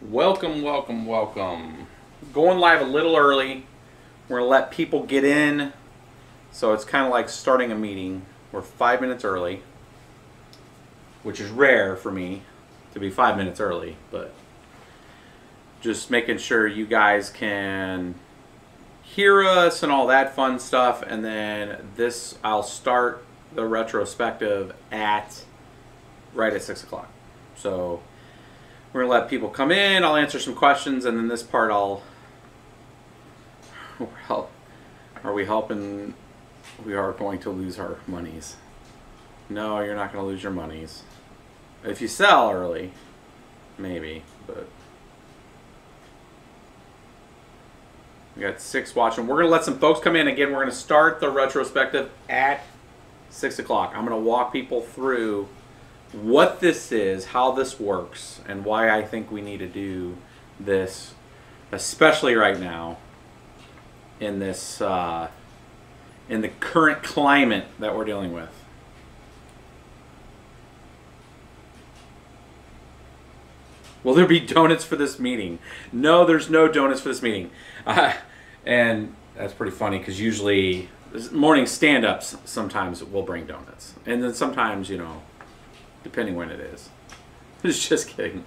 Welcome, welcome, welcome. Going live a little early. We're gonna let people get in. So it's kind of like starting a meeting. We're 5 minutes early, which is rare for me to be 5 minutes early, but just making sure you guys can hear us and all that fun stuff. And then I'll start the retrospective right at 6 o'clock. So we're gonna let people come in, I'll answer some questions, and then this part I'll help. Are we helping? We are going to lose our monies. No, you're not gonna lose your monies. If you sell early, maybe, but we got 6 watching. We're gonna let some folks come in. Again, we're gonna start the retrospective at 6 o'clock. I'm gonna walk people through what this is, how this works, and why I think we need to do this, especially right now in this in the current climate that we're dealing with. Will there be donuts for this meeting? No, there's no donuts for this meeting. And that's pretty funny because usually morning stand-ups sometimes will bring donuts. And then sometimes, you know, depending when it is. Just kidding.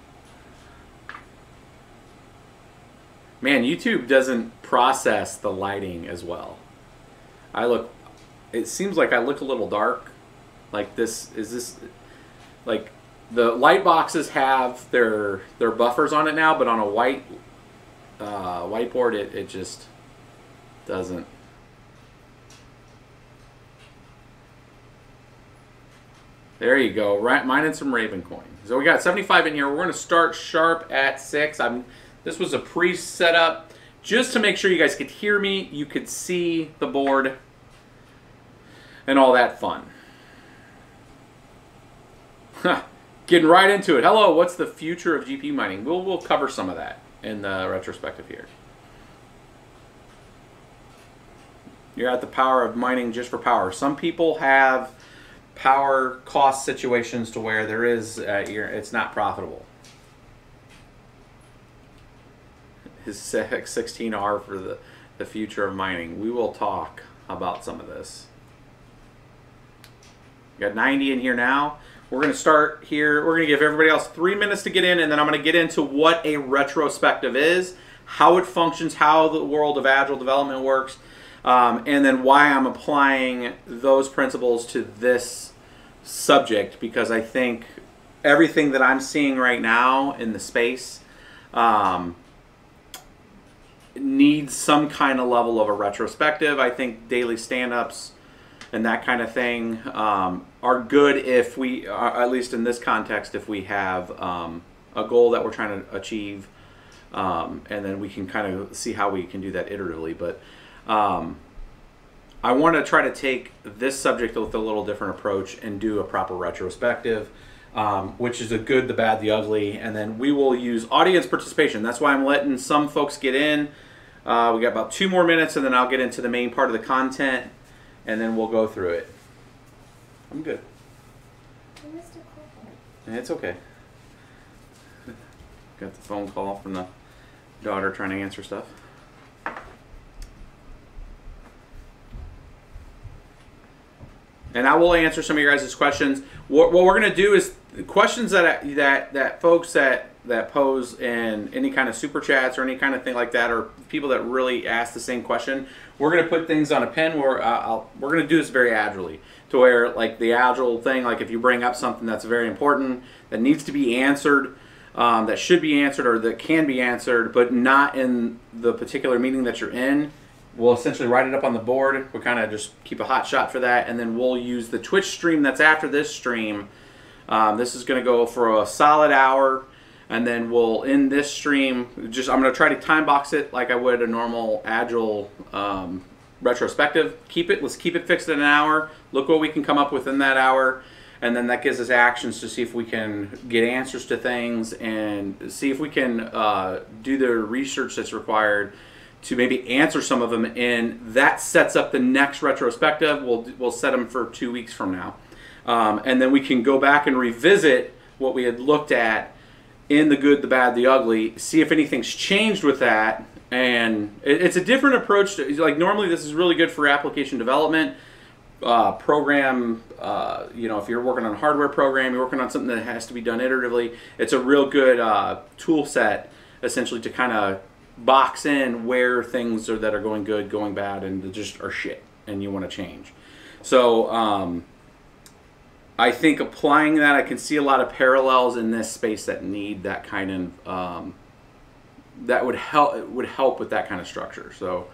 Man, YouTube doesn't process the lighting as well. It seems like I look a little dark. Like like the light boxes have their buffers on it now, but on a whiteboard it just doesn't. There you go, mining some Raven coin. So we got 75 in here. We're going to start sharp at 6. This was a pre-set up just to make sure you guys could hear me, you could see the board, and all that fun. Getting right into it. Hello, what's the future of GPU mining? We'll cover some of that in the retrospective here. You're at the power of mining just for power. Some people have power cost situations to where there is it's not profitable. His 16R for the future of mining. We will talk about some of this. We got 90 in here now. We're going to start here. We're going to give everybody else 3 minutes to get in, and then I'm going to get into what a retrospective is, how it functions, how the world of agile development works, and then why I'm applying those principles to this subject, because I think everything that I'm seeing right now in the space needs some kind of level of a retrospective. I think daily stand-ups and that kind of thing are good if we, at least in this context, if we have a goal that we're trying to achieve, and then we can kind of see how we can do that iteratively. But I want to try to take this subject with a little different approach and do a proper retrospective, which is the good, the bad, the ugly, and then we will use audience participation. That's why I'm letting some folks get in. We got about 2 more minutes, and then I'll get into the main part of the content, and then we'll go through it. I'm good. It's okay. Got the phone call from the daughter trying to answer stuff. And I will answer some of your guys' questions. What we're going to do is questions that folks that pose in any kind of super chats or any kind of thing like that, or people that really ask the same question. We're going to put things on a pen. We're going to do this very agilely, to where like the agile thing, like if you bring up something that's very important that needs to be answered, that should be answered or that can be answered, but not in the particular meeting that you're in, we'll essentially write it up on the board. We'll kind of just keep a hot shot for that, and then we'll use the Twitch stream that's after this stream. This is going to go for a solid hour, and then we'll end this stream. I'm going to try to time box it like I would a normal agile retrospective. Let's keep it fixed at an hour. Look what we can come up with in that hour, and then that gives us actions to see if we can get answers to things and see if we can do the research that's required to maybe answer some of them, and that sets up the next retrospective. We'll set them for 2 weeks from now, and then we can go back and revisit what we had looked at in the good, the bad, the ugly, see if anything's changed with that. And it's a different approach to, like, normally this is really good for application development, program, you know, if you're working on a hardware program, you're working on something that has to be done iteratively, it's a real good tool set, essentially, to kind of box in where things are that are going good, going bad, and just are shit, and you want to change. So I think applying that, I can see a lot of parallels in this space that need that kind of that would help with that kind of structure. So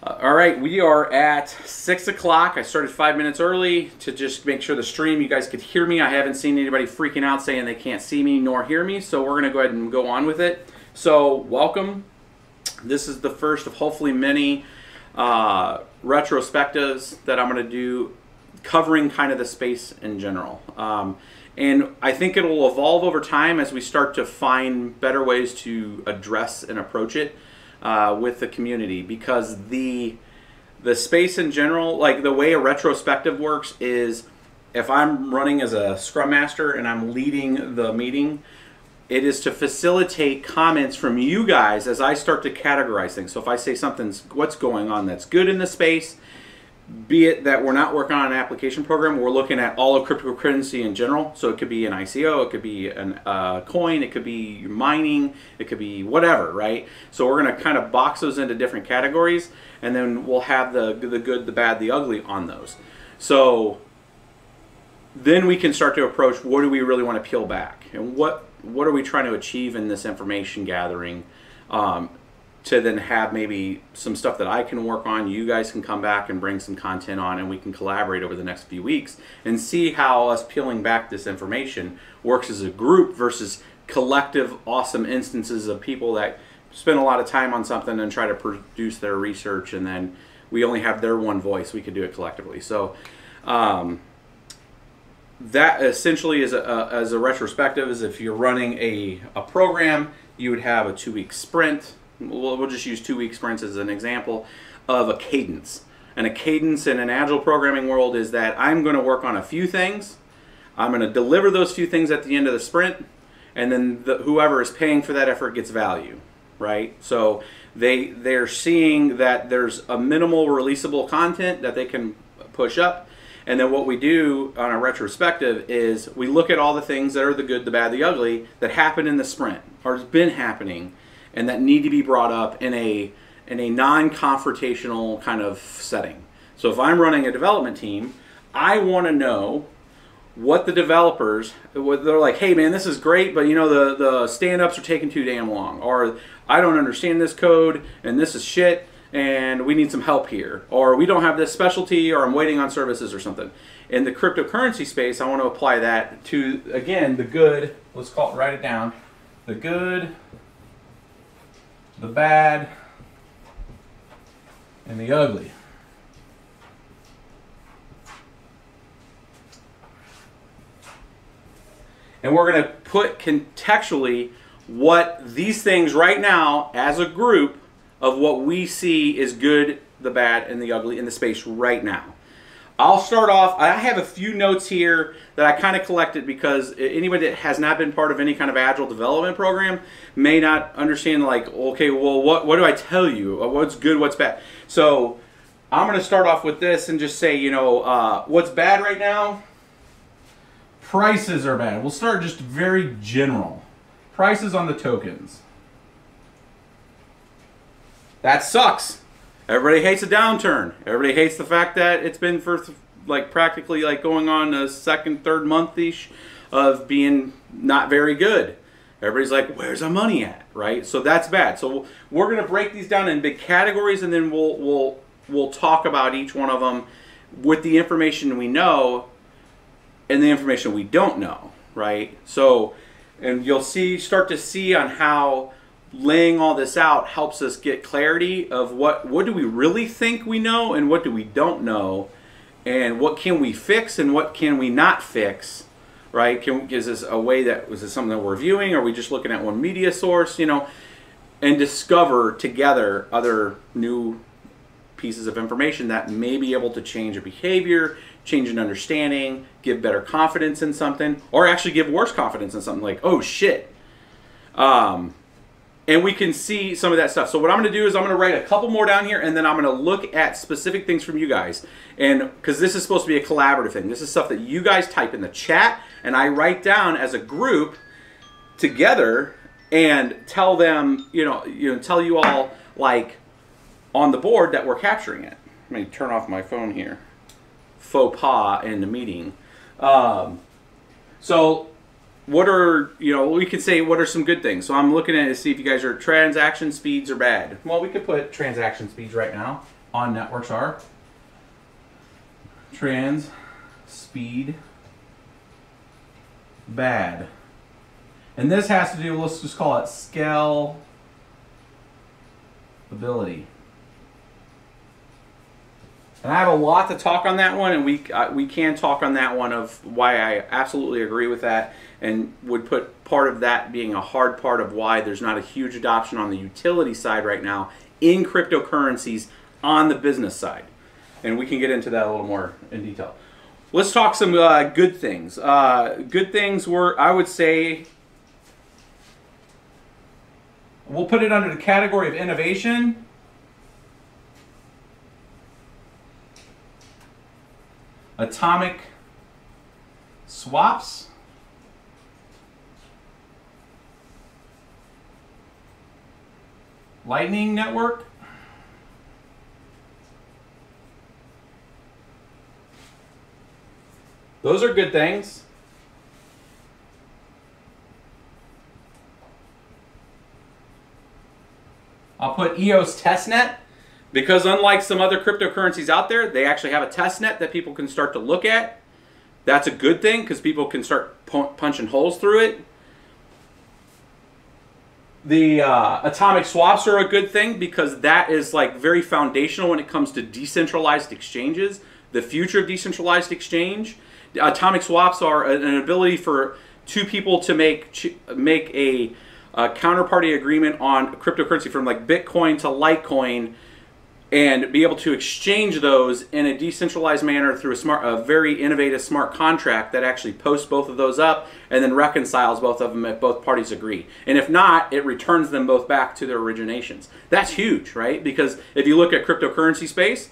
all right, we are at 6 o'clock. I started 5 minutes early to just make sure the stream, you guys could hear me. I haven't seen anybody freaking out saying they can't see me nor hear me, so we're gonna go ahead and go on with it. So welcome. This is the first of hopefully many retrospectives that I'm gonna do covering kind of the space in general. And I think it'll evolve over time as we start to find better ways to address and approach it with the community, because the space in general, like the way a retrospective works is, if I'm running as a Scrum Master and I'm leading the meeting, it is to facilitate comments from you guys as I start to categorize things. So if I say something's what's going on that's good in the space, be it that we're not working on an application program, we're looking at all of cryptocurrency in general. So it could be an ICO, it could be a coin, it could be mining, it could be whatever, right? So we're going to kind of box those into different categories, and then we'll have the good, the bad, the ugly on those. So then we can start to approach, what do we really want to peel back, and what are we trying to achieve in this information gathering, to then have maybe some stuff that I can work on, you guys can come back and bring some content on, and we can collaborate over the next few weeks and see how us peeling back this information works as a group versus collective awesome instances of people that spend a lot of time on something and try to produce their research, and then we only have their one voice. We could do it collectively. So that essentially is as a retrospective is if you're running a program, you would have a 2-week sprint. We'll just use 2-week sprints as an example of a cadence. And a cadence in an agile programming world is that I'm going to work on a few things. I'm going to deliver those few things at the end of the sprint, and then whoever is paying for that effort gets value, right? So they're seeing that there's a minimal releasable content that they can push up. And then what we do on a retrospective is we look at all the things that are the good, the bad, the ugly that happened in the sprint or has been happening, and that need to be brought up in a non-confrontational kind of setting. So if I'm running a development team, I want to know what the developers, they're like, hey man, this is great, but you know the stand-ups are taking too damn long, or I don't understand this code and this is shit and we need some help here, or we don't have this specialty, or I'm waiting on services or something. In the cryptocurrency space, I want to apply that to, again, the good, let's call it, write it down, the good, the bad, and the ugly. And we're going to put contextually what these things right now as a group of what we see is good, the bad, and the ugly in the space right now. I'll start off, I have a few notes here that I kind of collected because anybody that has not been part of any kind of agile development program may not understand, like, okay, well, what do I tell you? What's good, what's bad? So I'm going to start off with this and just say, you know, what's bad right now? Prices are bad. We'll start just very general. Prices on the tokens. That sucks. Everybody hates a downturn. Everybody hates the fact that it's been for like practically like going on a second, third month-ish of being not very good. Everybody's like, where's our money at, right? So that's bad. So we're going to break these down in big categories, and then we'll talk about each one of them with the information we know and the information we don't know, right? So, and you'll start to see on how laying all this out helps us get clarity of what do we really think we know and what do we don't know, and what can we fix and what can we not fix, right? Is this a way that, was this something that we're viewing? Are we just looking at one media source, you know, and discover together other new pieces of information that may be able to change a behavior, change an understanding, give better confidence in something, or actually give worse confidence in something, like, oh shit, And we can see some of that stuff. So what I'm going to do is I'm going to write a couple more down here, and then I'm going to look at specific things from you guys. And because this is supposed to be a collaborative thing. This is stuff that you guys type in the chat, and I write down as a group together and tell them, tell you all, like, on the board that we're capturing it. Let me turn off my phone here. Faux pas in the meeting. So what are, we could say what are some good things. So I'm looking at it to see if you guys are transaction speeds are bad. Well, we could put transaction speeds right now on networks are. Trans speed bad. And this has to do, let's just call it scalability. And I have a lot to talk on that one, and we can talk on that one of why I absolutely agree with that, and would put part of that being a hard part of why there's not a huge adoption on the utility side right now in cryptocurrencies on the business side. And we can get into that a little more in detail. Let's talk some good things. Good things were, I would say, we'll put it under the category of innovation. Atomic swaps. Lightning Network. Those are good things. I'll put EOS testnet, because unlike some other cryptocurrencies out there, they actually have a testnet that people can start to look at. That's a good thing because people can start punching holes through it. The atomic swaps are a good thing because that is like very foundational when it comes to decentralized exchanges, the future of decentralized exchange. The atomic swaps are an ability for two people to make a counterparty agreement on cryptocurrency from like Bitcoin to Litecoin, and be able to exchange those in a decentralized manner through a very innovative smart contract that actually posts both of those up and then reconciles both of them if both parties agree. And if not, it returns them both back to their originations. That's huge, right? Because if you look at cryptocurrency space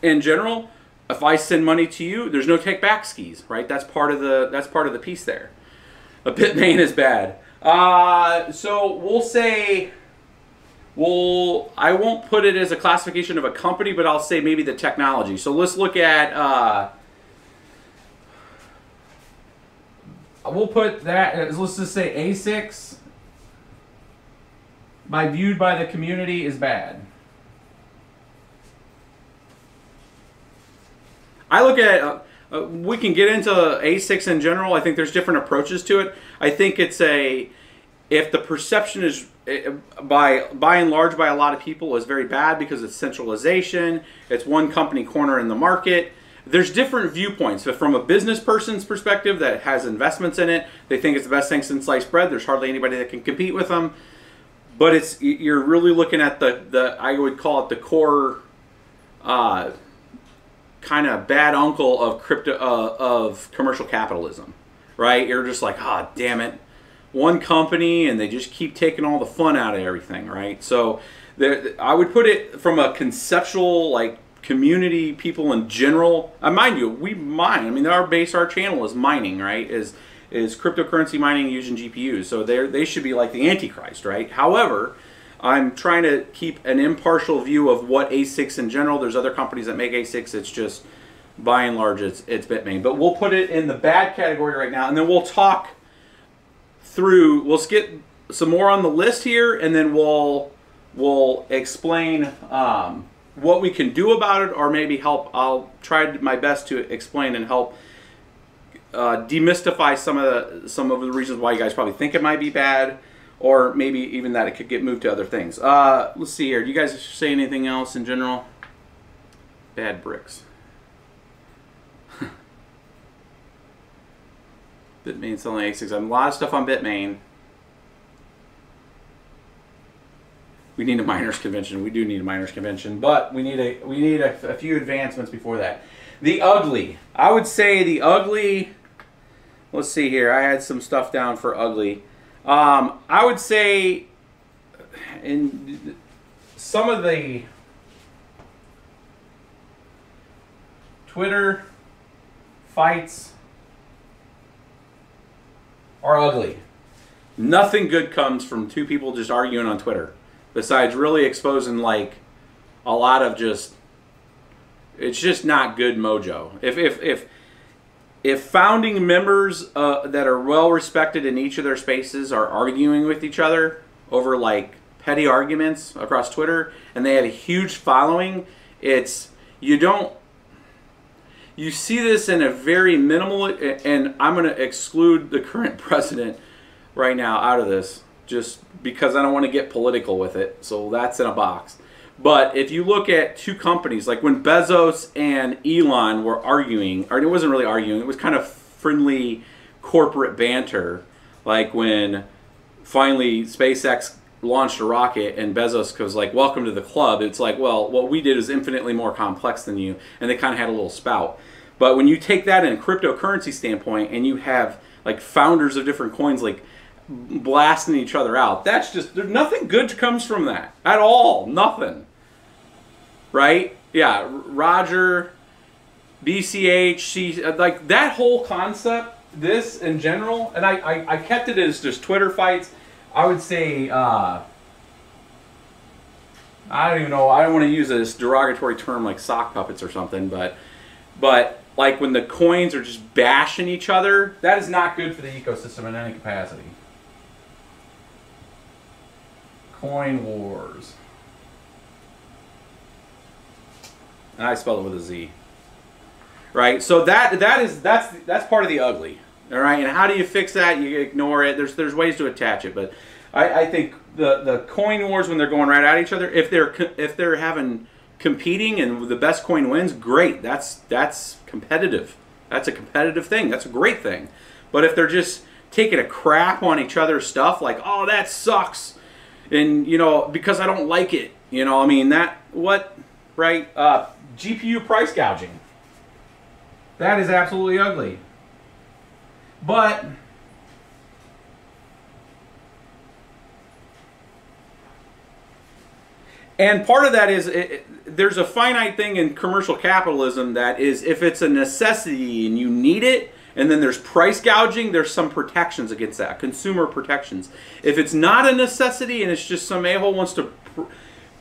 in general, if I send money to you, there's no take back skis, right? That's part of the piece there. A Bitmain is bad. So we'll say, well, I won't put it as a classification of a company, but I'll say maybe the technology. So let's look at, we'll put that as, let's just say ASICs, viewed by the community, is bad. I look at, we can get into ASICs in general. I think there's different approaches to it. I think it's if the perception is, by and large by a lot of people, is very bad because it's centralization, it's one company corner in the market. There's different viewpoints. But from a business person's perspective that has investments in it, they think it's the best thing since sliced bread. There's hardly anybody that can compete with them. But you're really looking at the I would call it the core kind of bad uncle of of commercial capitalism, right? You're just like, ah, damn it, one company, and they just keep taking all the fun out of everything, right? So I would put it from a conceptual, like, community, people in general. Mind you, we mine. I mean, our channel is mining, right? Is cryptocurrency mining using GPUs. So they should be like the Antichrist, right? However, I'm trying to keep an impartial view of what ASICs in general. There's other companies that make ASICs. It's just, by and large, it's Bitmain. But we'll put it in the bad category right now, and then we'll talk through. We'll get some more on the list here, and then we'll explain what we can do about it, or maybe help. I'll try my best to explain and help demystify some of the reasons why you guys probably think it might be bad, or maybe even that it could get moved to other things. Let's see here. Do you guys say anything else in general? Bad bricks. Bitmain selling ASICs. A lot of stuff on Bitmain. We need a miners convention. We do need a miners convention, but we need a few advancements before that. The ugly. I would say the ugly. Let's see here. I had some stuff down for ugly. I would say in some of the Twitter fights are ugly. Nothing good comes from two people just arguing on Twitter, besides really exposing like a lot of just, it's just not good mojo. If founding members that are well respected in each of their spaces are arguing with each other over like petty arguments across Twitter, and they have a huge following, you see this in a very minimal, and I'm going to exclude the current president right now out of this just because I don't want to get political with it, so that's in a box. But if you look at two companies, like when Bezos and Elon were arguing, or it wasn't really arguing, it was kind of friendly corporate banter, like when finally SpaceX launched a rocket and Bezos was like, welcome to the club. It's like, well, what we did is infinitely more complex than you, and they kind of had a little spout. But when you take that in a cryptocurrency standpoint and you have like founders of different coins like blasting each other out, that's just, there's nothing good comes from that at all. Nothing. Right? Yeah, Roger, BCH, like that whole concept, this in general, and I kept it as just Twitter fights. I would say, I don't even know, I don't want to use this derogatory term like sock puppets or something, but like when the coins are just bashing each other, that is not good for the ecosystem in any capacity. Coin wars. And I spelled it with a Z. Right? So that's part of the ugly. All right? And how do you fix that? You ignore it. There's ways to attach it, but I think the coin wars, when they're going right at each other, if they're having competing and the best coin wins, great. That's competitive. That's a competitive thing. That's a great thing. But if they're just taking a crap on each other's stuff, like, oh, that sucks, and because I don't like it, I mean, that what, right? GPU price gouging. That is absolutely ugly. But and part of that is there's a finite thing in commercial capitalism that is, if it's a necessity and you need it, and then there's price gouging, there's some protections against that, consumer protections. If it's not a necessity and it's just some a-hole wants to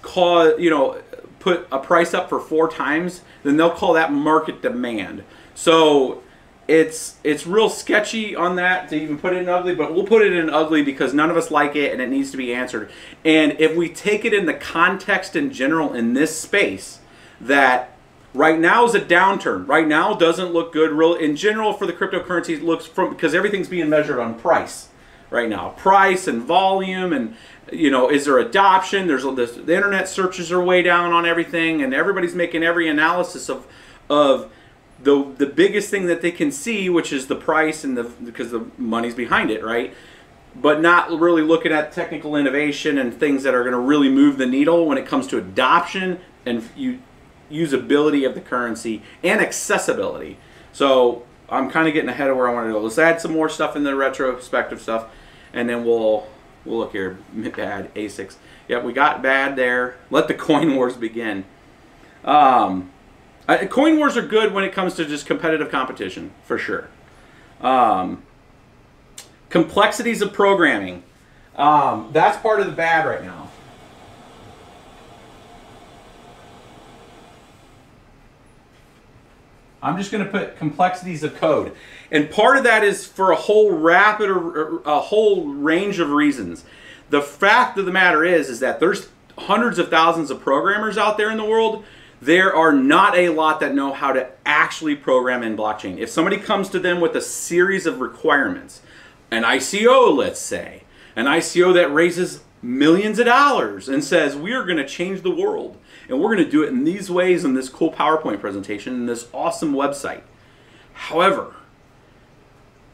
put a price up for 4 times, then they'll call that market demand. So it's real sketchy on that to even put it in ugly, but we'll put it in ugly because none of us like it and it needs to be answered. And if we take it in the context in general in this space, that right now is a downturn. Right now doesn't look good. Real in general for the cryptocurrencies, looks from, because everything's being measured on price right now, price and volume, and is there adoption? There's the internet searches are way down on everything, and everybody's making every analysis of the biggest thing that they can see, which is the price, and because the money's behind it, right? But not really looking at technical innovation and things that are going to really move the needle when it comes to adoption and usability of the currency and accessibility. So I'm kind of getting ahead of where I want to go. Let's add some more stuff in the retrospective stuff, and then we'll look here. Bad ASICs. Yep, we got bad there. Let the coin wars begin. Coin wars are good when it comes to just competitive competition, for sure. Complexities of programming. That's part of the bad right now. I'm just going to put complexities of code. And part of that is for a whole range of reasons. The fact of the matter is that there's hundreds of thousands of programmers out there in the world. There are not a lot that know how to actually program in blockchain. If somebody comes to them with a series of requirements, an ICO, let's say, an ICO that raises millions of dollars and says, we are going to change the world, and we're going to do it in these ways in this cool PowerPoint presentation and this awesome website. However,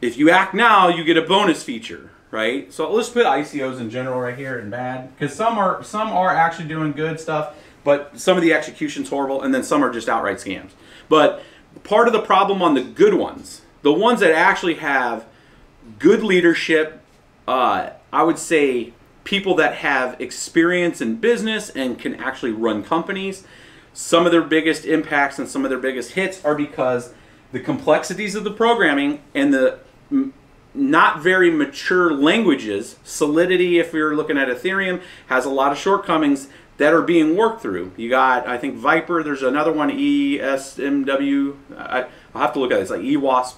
if you act now, you get a bonus feature, right? So let's put ICOs in general right here in bad, because some are actually doing good stuff, but some of the execution's horrible, and then some are just outright scams. But part of the problem on the good ones, the ones that actually have good leadership, I would say people that have experience in business and can actually run companies, some of their biggest impacts and some of their biggest hits are because the complexities of the programming and the not very mature languages. Solidity, if you're looking at Ethereum, has a lot of shortcomings that are being worked through. You got, I think, Viper. There's another one, ESMW. I'll have to look at it. It's like EWASP.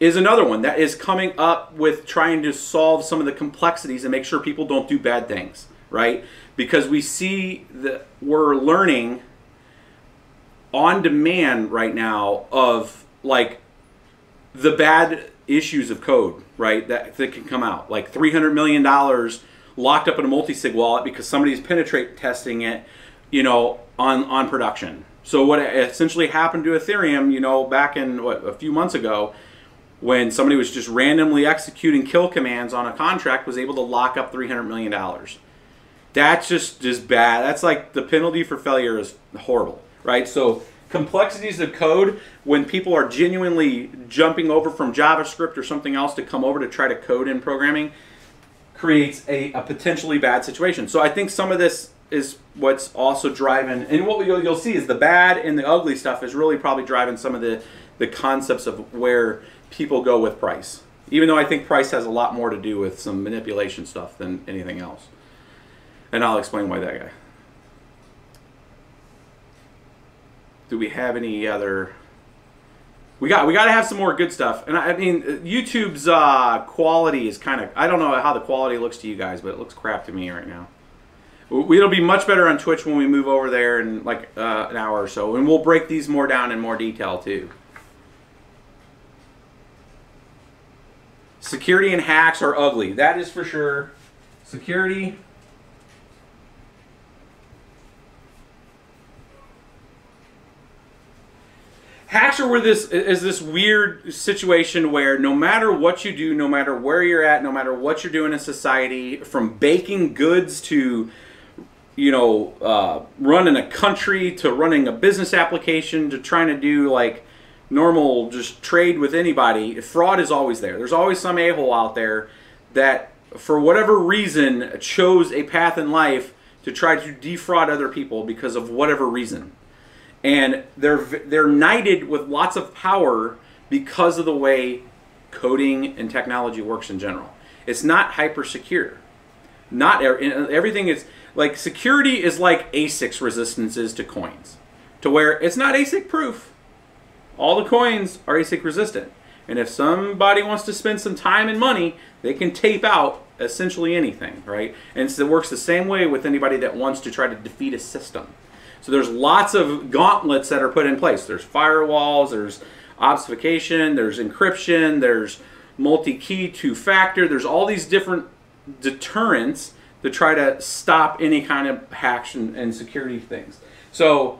Is another one that is coming up with trying to solve some of the complexities and make sure people don't do bad things, right? Because we see that we're learning on demand right now of like the bad issues of code, right? That can come out, like $300 million locked up in a multi-sig wallet because somebody's penetrate testing it, you know, on production. So what essentially happened to Ethereum, you know, back in a few months ago, when somebody was just randomly executing kill commands on a contract, was able to lock up $300 million. That's just bad. That's like the penalty for failure is horrible, right? So complexities of code, when people are genuinely jumping over from JavaScript or something else to come over to try to code in programming, creates a potentially bad situation. So I think some of this is what's also driving, and what you'll see is the bad and the ugly stuff is really probably driving some of the concepts of where people go with price. Even though I think price has a lot more to do with some manipulation stuff than anything else. And I'll explain why that guy. Do we have any other? We got to have some more good stuff. And I mean, YouTube's quality is kind of, I don't know how the quality looks to you guys, but it looks crap to me right now. It'll be much better on Twitch when we move over there in like an hour or so. And we'll break these more down in more detail too. Security and hacks are ugly. That is for sure. Security. Hacks are where this weird situation where no matter what you do, no matter where you're at, no matter what you're doing in society, from baking goods to, you know, running a country to running a business application to trying to do like normal just trade with anybody, fraud is always there. There's always some a-hole out there that for whatever reason chose a path in life to try to defraud other people because of whatever reason. And they're knighted with lots of power because of the way coding and technology works in general. It's not hyper secure. Not everything is like, security is like ASICs resistances to coins, to where it's not ASIC proof. All the coins are ASIC resistant. And if somebody wants to spend some time and money, they can tape out essentially anything, right? And it works the same way with anybody that wants to try to defeat a system. So there's lots of gauntlets that are put in place. There's firewalls, there's obfuscation, there's encryption, there's multi-key two-factor. There's all these different deterrents to try to stop any kind of hacks and security things. So,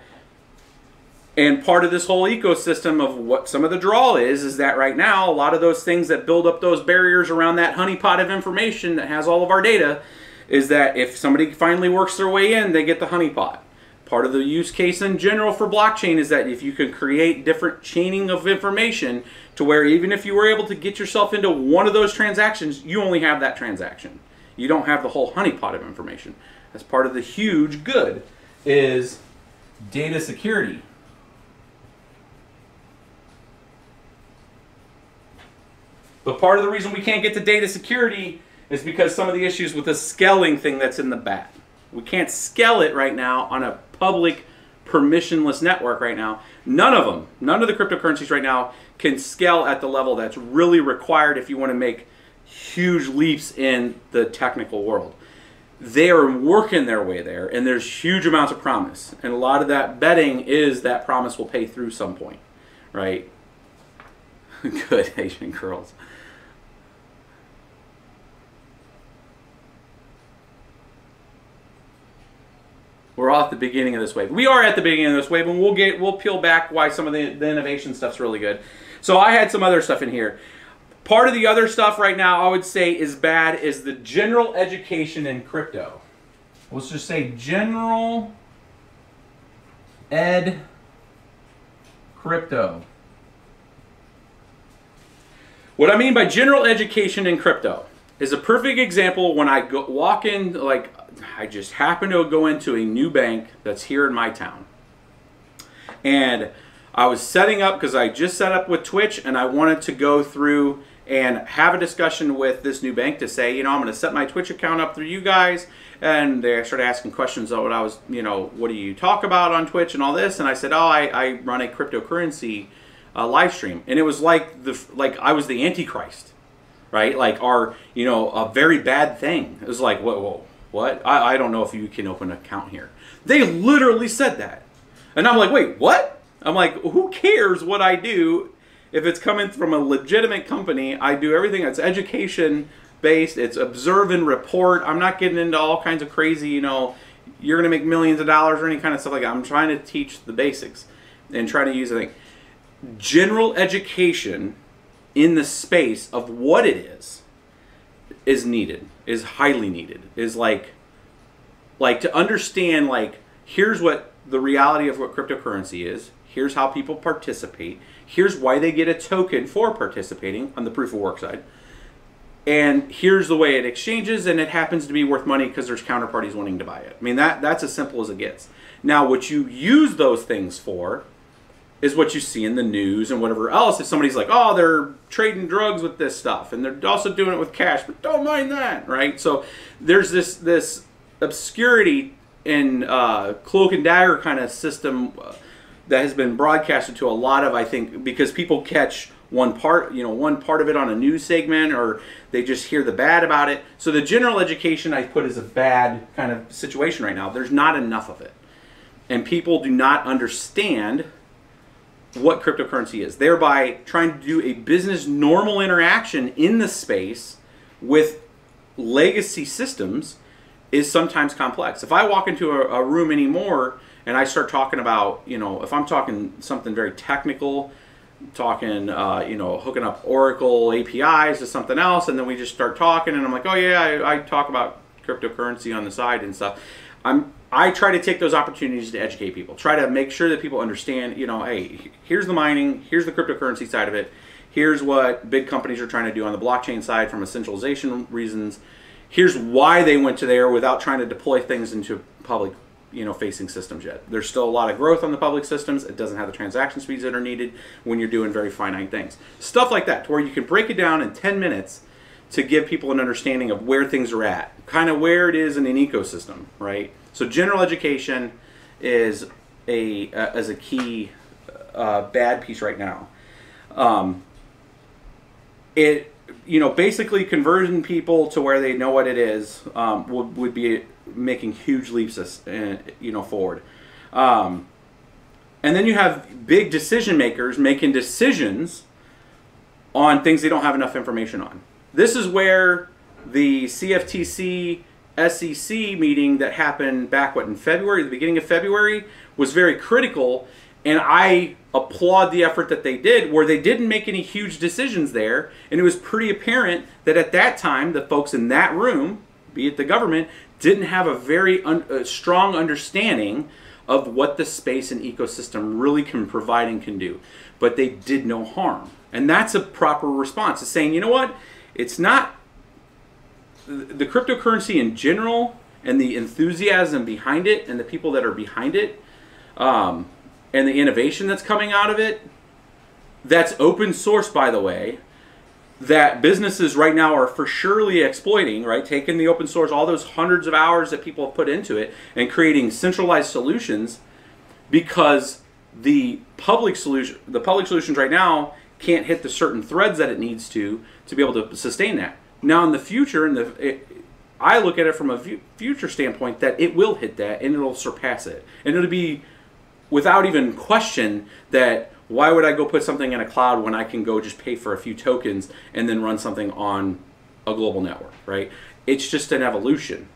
and part of this whole ecosystem of what some of the draw is that right now, a lot of those things that build up those barriers around that honeypot of information that has all of our data, is that if somebody finally works their way in, they get the honeypot. Part of the use case in general for blockchain is that if you can create different chaining of information to where even if you were able to get yourself into one of those transactions, you only have that transaction. You don't have the whole honeypot of information. That's part of the huge good is data security. But part of the reason we can't get to data security is because some of the issues with the scaling thing that's in the back. We can't scale it right now on a public permissionless network right now. None of them, none of the cryptocurrencies right now can scale at the level that's really required if you want to make huge leaps in the technical world. They are working their way there, and there's huge amounts of promise. And a lot of that betting is that promise will pay through some point, right? Good Asian girls. We're all at the beginning of this wave. We are at the beginning of this wave, and we'll peel back why some of the innovation stuff's really good. So I had some other stuff in here. Part of the other stuff right now I would say is bad is the general education in crypto. Let's just say general ed crypto. What I mean by general education in crypto is a perfect example when I walk in, like I just happen to go into a new bank that's here in my town. And I was setting up, because I just set up with Twitch, and I wanted to go through and have a discussion with this new bank to say, you know, I'm going to set my Twitch account up through you guys. And they started asking questions about what I was, you know, what do you talk about on Twitch and all this. And I said, oh, I run a cryptocurrency live stream. And it was like I was the Antichrist, right? Like, you know, a very bad thing. It was like, whoa, what? I don't know if you can open an account here. They literally said that. And I'm like, wait, what? I'm like, who cares what I do? If it's coming from a legitimate company, I do everything that's education based. It's observe and report. I'm not getting into all kinds of crazy, you know, you're going to make millions of dollars or any kind of stuff like that. I'm trying to teach the basics and try to use the thing. General education in the space of what it is needed, is highly needed, is like to understand, like, here's what the reality of what cryptocurrency is. Here's how people participate. Here's why they get a token for participating on the proof of work side. And here's the way it exchanges, and it happens to be worth money because there's counterparties wanting to buy it. I mean, that's as simple as it gets. Now, what you use those things for is what you see in the news and whatever else. If somebody's like, oh, they're trading drugs with this stuff, and they're also doing it with cash, but don't mind that, right? So there's this obscurity and cloak and dagger kind of system that has been broadcasted to a lot of, I think, because people catch one part of it on a news segment, or they just hear the bad about it. So the general education I put is a bad kind of situation right now. There's not enough of it. And people do not understand what cryptocurrency is, thereby trying to do a business normal interaction in the space with legacy systems is sometimes complex. If I walk into a room anymore and I start talking about, you know, if I'm talking something very technical, talking, you know, hooking up Oracle APIs to something else, and then we just start talking, and I'm like, oh yeah, I talk about cryptocurrency on the side and stuff. I try to take those opportunities to educate people, try to make sure that people understand, you know, hey, here's the mining, here's the cryptocurrency side of it, here's what big companies are trying to do on the blockchain side from a centralization reasons, here's why they went to there without trying to deploy things into public, you know, facing systems yet. There's still a lot of growth on the public systems. It doesn't have the transaction speeds that are needed when you're doing very finite things. Stuff like that, to where you can break it down in 10 minutes to give people an understanding of where things are at, kind of where it is in an ecosystem, right? So general education is a key bad piece right now. You know, basically converting people to where they know what it is would be making huge leaps, you know, forward. And then you have big decision makers making decisions on things they don't have enough information on. This is where the CFTC SEC meeting that happened back, in February, the beginning of February, was very critical, and I applaud the effort that they did, where they didn't make any huge decisions there, and it was pretty apparent that at that time, the folks in that room, be it the government, didn't have a very strong understanding of what the space and ecosystem really can provide and can do. But they did no harm. And that's a proper response. It's saying, you know what? It's not the cryptocurrency in general and the enthusiasm behind it and the people that are behind it and the innovation that's coming out of it, that's open source, by the way, that businesses right now are for surely exploiting, right? Taking the open source, all those hundreds of hours that people have put into it, and creating centralized solutions, because the public solutions right now can't hit the certain threads that it needs to be able to sustain that. Now in the future, I look at it from a future standpoint that it will hit that and it'll surpass it. And it'll be without even question that why would I go put something in a cloud when I can go just pay for a few tokens and then run something on a global network, right? It's just an evolution.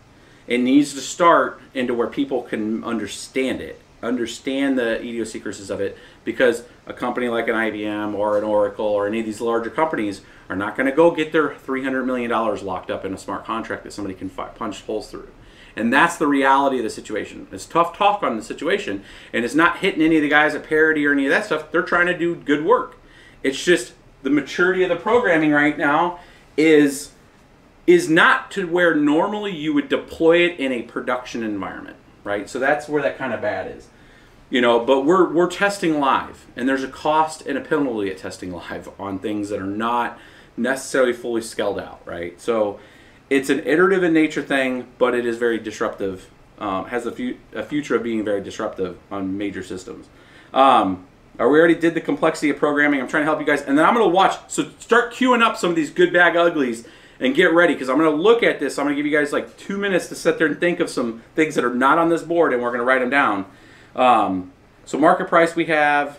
It needs to start into where people can understand it, understand the idiosyncrasies of it, because a company like an IBM or an Oracle or any of these larger companies are not going to go get their $300 million locked up in a smart contract that somebody can punch holes through. And that's the reality of the situation. It's tough talk on the situation, and it's not hitting any of the guys at Parity or any of that stuff. They're trying to do good work. It's just the maturity of the programming right now is is not to where normally you would deploy it in a production environment, right? So that's where that kind of bad is. You know, but we're testing live, and there's a cost and a penalty at testing live on things that are not necessarily fully scaled out, right? So it's an iterative in nature thing, but it is very disruptive, has a future of being very disruptive on major systems. We already did the complexity of programming. I'm trying to help you guys, and then I'm going to watch. So start queuing up some of these good, bad, uglies, and get ready, because I'm going to look at this. I'm going to give you guys like 2 minutes to sit there and think of some things that are not on this board, and we're going to write them down. So market price we have,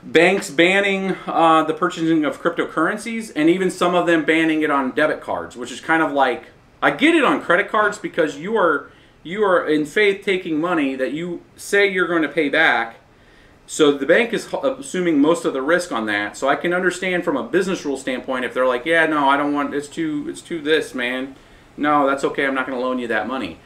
banks banning the purchasing of cryptocurrencies, and even some of them banning it on debit cards, which is kind of like, I get it on credit cards because you are in faith taking money that you say you're going to pay back. So the bank is assuming most of the risk on that. So I can understand from a business rule standpoint if they're like, yeah, no, I don't want, it's too this, man. No, that's okay. I'm not going to loan you that money.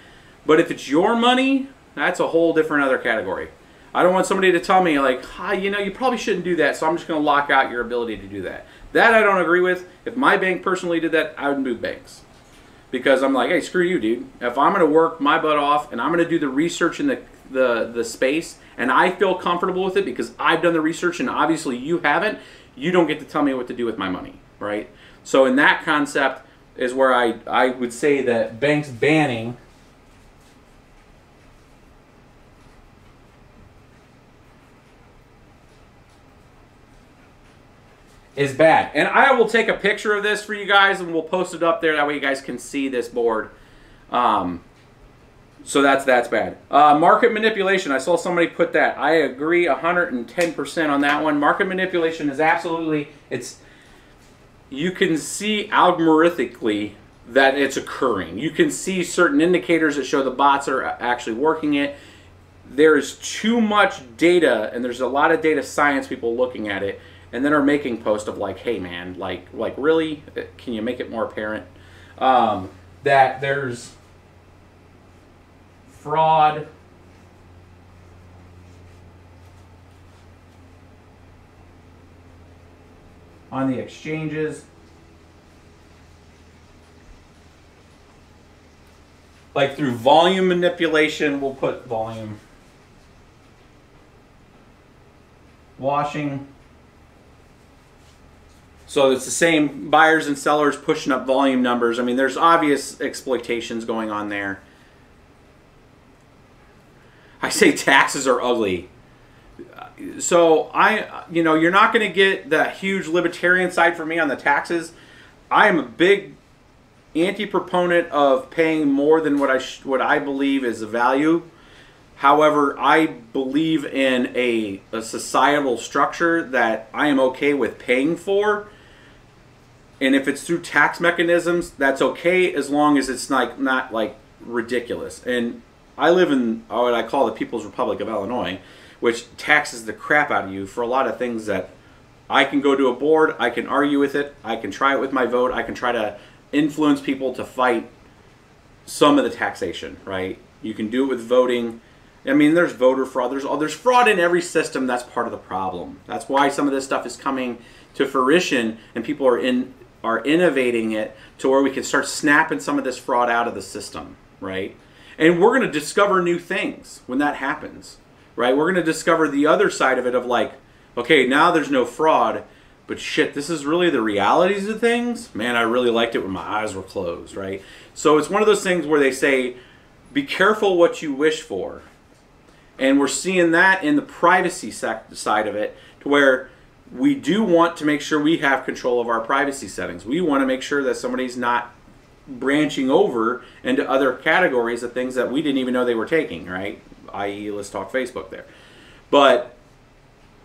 But if it's your money, that's a whole different other category. I don't want somebody to tell me like, you know, you probably shouldn't do that, so I'm just going to lock out your ability to do that. That I don't agree with. If my bank personally did that, I would move banks. Because I'm like, hey, screw you, dude. If I'm going to work my butt off and I'm going to do the research in the space, and I feel comfortable with it because I've done the research and obviously you haven't, you don't get to tell me what to do with my money, right? So in that concept is where I would say that banks banning is bad. And I will take a picture of this for you guys and we'll post it up there. That way you guys can see this board. So that's bad. Market manipulation. I saw somebody put that. I agree 110% on that one. Market manipulation is absolutely, you can see algorithmically that it's occurring. You can see certain indicators that show the bots are actually working it. There's too much data, and there's a lot of data science people looking at it, and then are making posts of like, hey man, like really, can you make it more apparent that there's fraud on the exchanges, like through volume manipulation. We'll put volume washing. So it's the same buyers and sellers pushing up volume numbers. I mean, there's obvious exploitations going on there. I say taxes are ugly. So you're not going to get the huge libertarian side for me on the taxes. I am a big anti-proponent of paying more than what I believe is the value. However, I believe in a societal structure that I am okay with paying for. And if it's through tax mechanisms, that's okay as long as it's not like ridiculous. And I live in what I call the People's Republic of Illinois, which taxes the crap out of you for a lot of things that I can go to a board, I can argue with it, I can try it with my vote, I can try to influence people to fight some of the taxation, right? You can do it with voting. I mean, there's voter fraud. There's fraud in every system. That's part of the problem. That's why some of this stuff is coming to fruition, and people are innovating it to where we can start snapping some of this fraud out of the system, right? And we're going to discover new things when that happens, right? We're going to discover the other side of it of like, okay, now there's no fraud, but shit, this is really the realities of things. Man, I really liked it when my eyes were closed, right? So it's one of those things where they say, be careful what you wish for. And we're seeing that in the privacy side of it, to where we do want to make sure we have control of our privacy settings. We want to make sure that somebody's not branching over into other categories of things that we didn't even know they were taking, right? I.e., let's talk Facebook there. But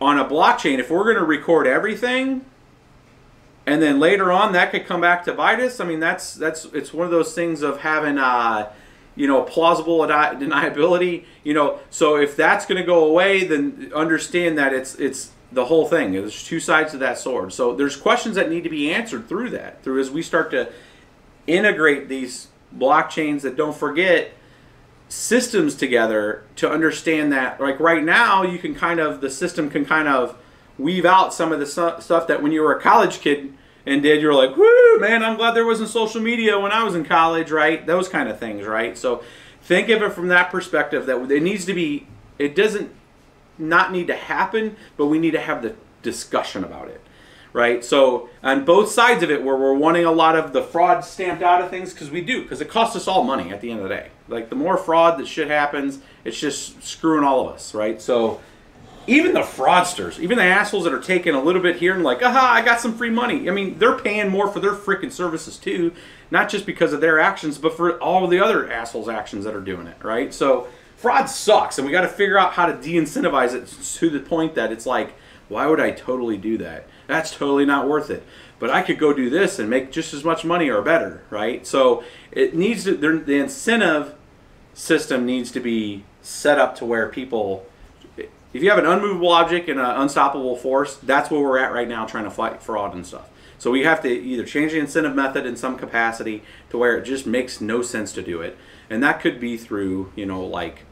on a blockchain, if we're going to record everything, and then later on that could come back to bite us, I mean, it's one of those things of having plausible deniability. So if that's going to go away, then understand that it's the whole thing. There's two sides to that sword. So there's questions that need to be answered through as we start to integrate these blockchains that don't forget systems together, to understand that, like right now, the system can kind of weave out some of the stuff that when you were a college kid, and did. You're like, whoo, man, I'm glad there wasn't social media when I was in college, right? Those kind of things, right? So think of it from that perspective, that it needs to be, it doesn't not need to happen, but we need to have the discussion about it, right? So on both sides of it, where we're wanting a lot of the fraud stamped out of things, because we do, because it costs us all money at the end of the day. Like, the more fraud that shit happens, it's just screwing all of us, right? So even the fraudsters, even the assholes that are taking a little bit here and like, aha, I got some free money. I mean, they're paying more for their freaking services too, not just because of their actions, but for all of the other assholes' actions that are doing it, right? So fraud sucks, and we got to figure out how to de-incentivize it to the point that it's like, why would I totally do that? That's totally not worth it. But I could go do this and make just as much money or better, right? So it needs to, the incentive system needs to be set up to where people, if you have an unmovable object and an unstoppable force, that's where we're at right now, trying to fight fraud and stuff. So we have to either change the incentive method in some capacity to where it just makes no sense to do it. And that could be through, you know, like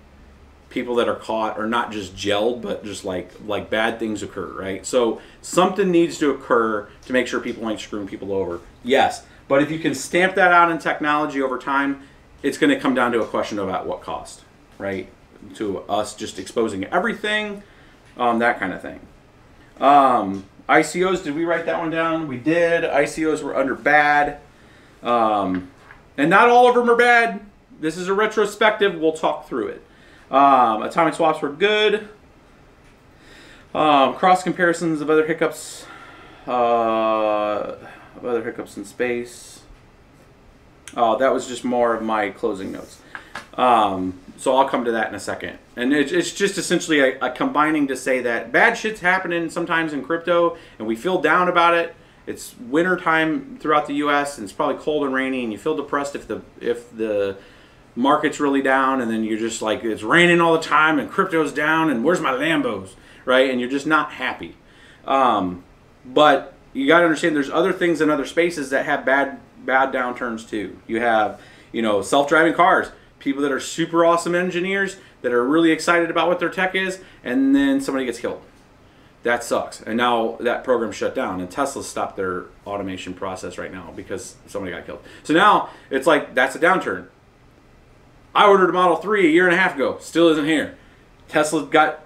people that are caught are not just gelled, but just like bad things occur, right? So something needs to occur to make sure people ain't screwing people over. Yes, but if you can stamp that out in technology over time, it's going to come down to a question about what cost, right? To us just exposing everything, that kind of thing. ICOs, did we write that one down? We did. ICOs were under bad. And not all of them are bad. This is a retrospective. We'll talk through it. Atomic swaps were good. Cross comparisons of other hiccups. In space. Oh, that was just more of my closing notes. So I'll come to that in a second. And it's just essentially a combining to say that bad shit's happening sometimes in crypto, and we feel down about it. It's winter time throughout the U.S. and it's probably cold and rainy, and you feel depressed if the market's really down, and then you're just like, it's raining all the time and crypto's down and where's my Lambos, right? And you're just not happy. But you got to understand there's other things in other spaces that have bad downturns too. You have, you know, self-driving cars, people that are super awesome engineers that are really excited about what their tech is, and then somebody gets killed. That sucks. And now that program's shut down, and Tesla stopped their automation process right now because somebody got killed. So now it's like, that's a downturn. I ordered a Model 3 a year and a half ago, still isn't here. Tesla got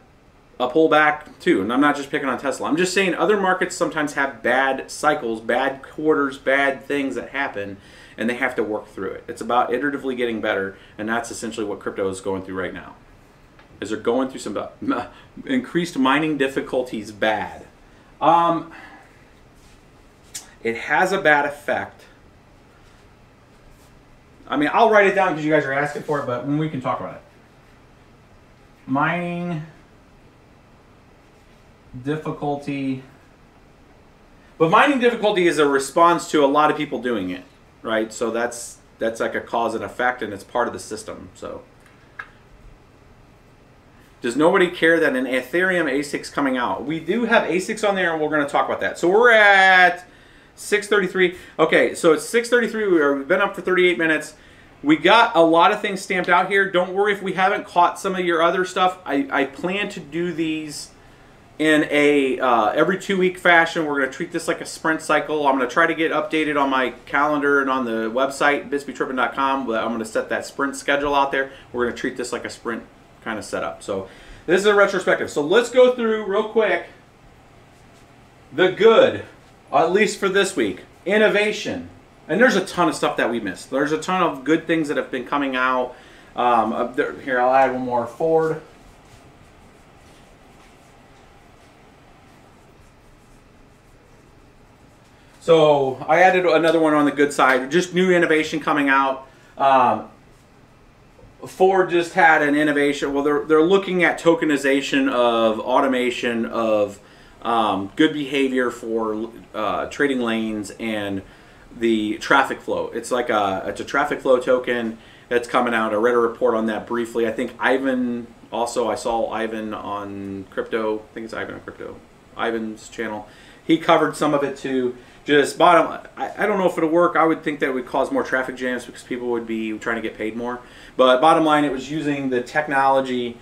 a pullback too, and I'm not just picking on Tesla. I'm just saying other markets sometimes have bad cycles, bad quarters, bad things that happen, and they have to work through it. It's about iteratively getting better, and that's essentially what crypto is going through right now. Is they're going through some increased mining difficulties bad. It has a bad effect. I mean, I'll write it down because you guys are asking for it, but when we can talk about it. Mining difficulty. But mining difficulty is a response to a lot of people doing it, right? So that's like a cause and effect, and it's part of the system. So does nobody care that an Ethereum ASIC's coming out? We do have ASICs on there, and we're going to talk about that. So we're at 6:33. Okay, so it's 6:33. We've been up for 38 minutes. We got a lot of things stamped out here. Don't worry if we haven't caught some of your other stuff. I plan to do these in a every 2-week fashion. We're going to treat this like a sprint cycle. I'm going to try to get updated on my calendar and on the website, bisbeetrippin.com. I'm going to set that sprint schedule out there. We're going to treat this like a sprint kind of setup. So this is a retrospective. So let's go through real quick the good, at least for this week. Innovation. And there's a ton of stuff that we missed. There's a ton of good things that have been coming out. Here, I'll add one more. Ford. So I added another one on the good side. Just new innovation coming out. Ford just had an innovation. Well, they're looking at tokenization of automation of good behavior for trading lanes and the traffic flow. It's like it's a traffic flow token that's coming out. I read a report on that briefly. I think Ivan also, I saw Ivan on crypto. I think it's Ivan on crypto. Ivan's channel. He covered some of it too. Just bottom, I don't know if it'll work. I would think that would cause more traffic jams because people would be trying to get paid more. But bottom line, it was using the technology